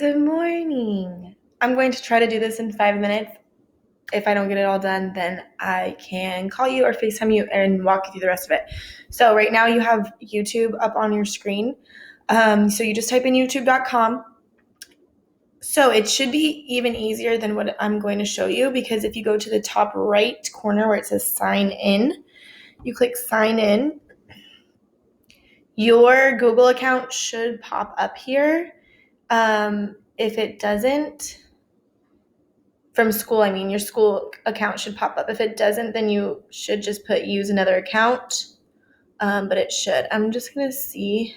Good morning. I'm going to try to do this in 5 minutes. If I don't get it all done, then I can call you or FaceTime you and walk you through the rest of it. So right now you have YouTube up on your screen. So you just type in youtube.com. So it should be even easier than what I'm going to show you, because if you go to the top right corner where it says sign in, you click sign in. Your Google account should pop up here. If it doesn't, from school, your school account should pop up. If it doesn't, then you should just put use another account, but it should. I'm just going to see.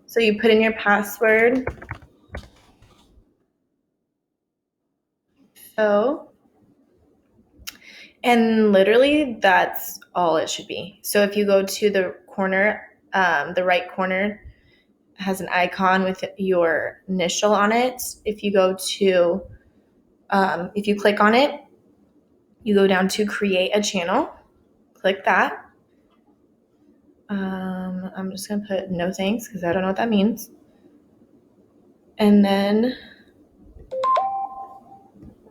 So you put in your password. And literally that's all it should be. So if you go to the corner, the right corner has an icon with your initial on it. If you go to, if you click on it, you go down to create a channel, click that. I'm just going to put no thanks because I don't know what that means. And then,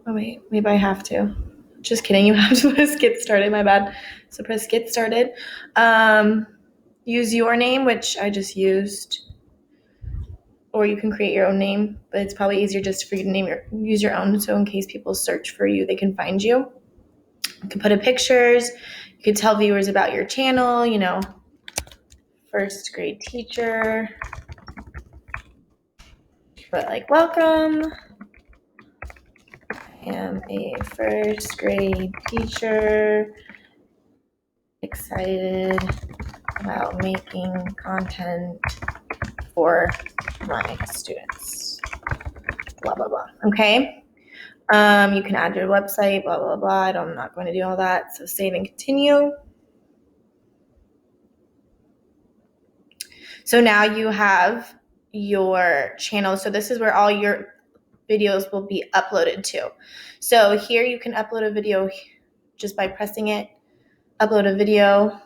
oh wait, maybe I have to. Just kidding, you have to press get started, my bad. So press get started. Use your name, which I just used, or you can create your own name, but it's probably easier just for you to use your own, so in case people search for you, they can find you. You can put in pictures, you could tell viewers about your channel, first grade teacher, but like, welcome, I am a first grade teacher, excited about making content for my students, blah, blah, blah, okay? You can add your website, blah, blah, blah. I'm not going to do all that, so save and continue. So now you have your channel. So this is where all your videos will be uploaded to. So here you can upload a video just by pressing it, upload a video,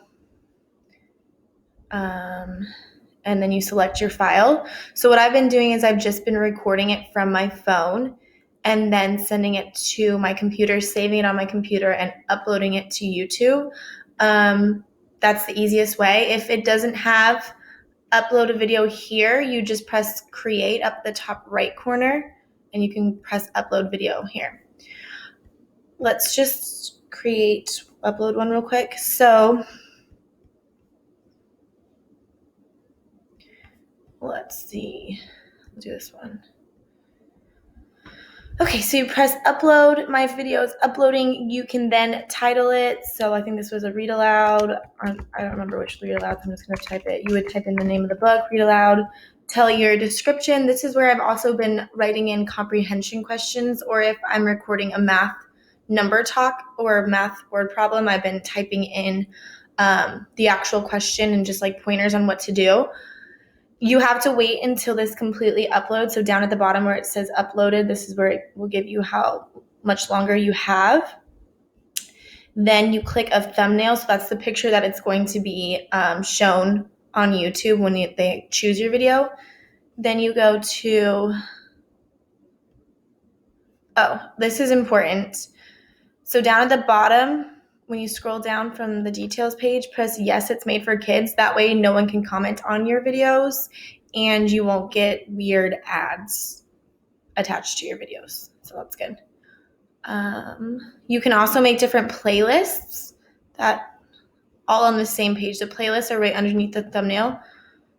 and then you select your file. So what I've been doing is I've just been recording it from my phone and then sending it to my computer, saving it on my computer, and uploading it to YouTube. That's the easiest way. If it doesn't have upload a video here, you just press create up the top right corner, and you can press upload video here. Let's just upload one real quick. So let's see, I'll do this one. Okay, so you press upload, my video is uploading. You can then title it. So I think this was a read aloud. I don't remember which read aloud, so I'm just gonna type it. You would type in the name of the book, read aloud, tell your description. This is where I've also been writing in comprehension questions, or if I'm recording a math number talk or math word problem, I've been typing in the actual question and just like pointers on what to do. You have to wait until this completely uploads. So down at the bottom where it says uploaded, this is where it will give you how much longer you have. Then you click a thumbnail. So that's the picture that it's going to be shown on YouTube when they choose your video. Then you go to, this is important. So down at the bottom, when you scroll down from the details page, press yes, it's made for kids. That way no one can comment on your videos and you won't get weird ads attached to your videos. So that's good. You can also make different playlists that all on the same page. The playlists are right underneath the thumbnail.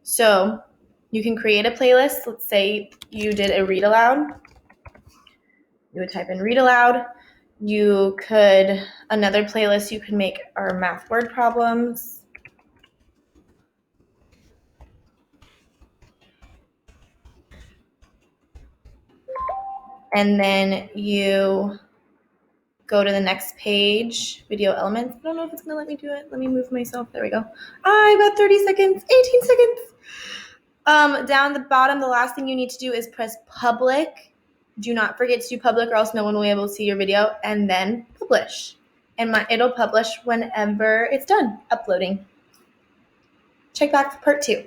So you can create a playlist. Let's say you did a read aloud. You would type in read aloud. Another playlist you could make are math word problems. And then you go to the next page, video elements. I don't know if it's gonna let me do it. Let me move myself, there we go. I've got 30 seconds, 18 seconds. Down the bottom, the last thing you need to do is press public. Do not forget to do public or else no one will be able to see your video, and then publish. And it'll publish whenever it's done uploading. Check back for part 2.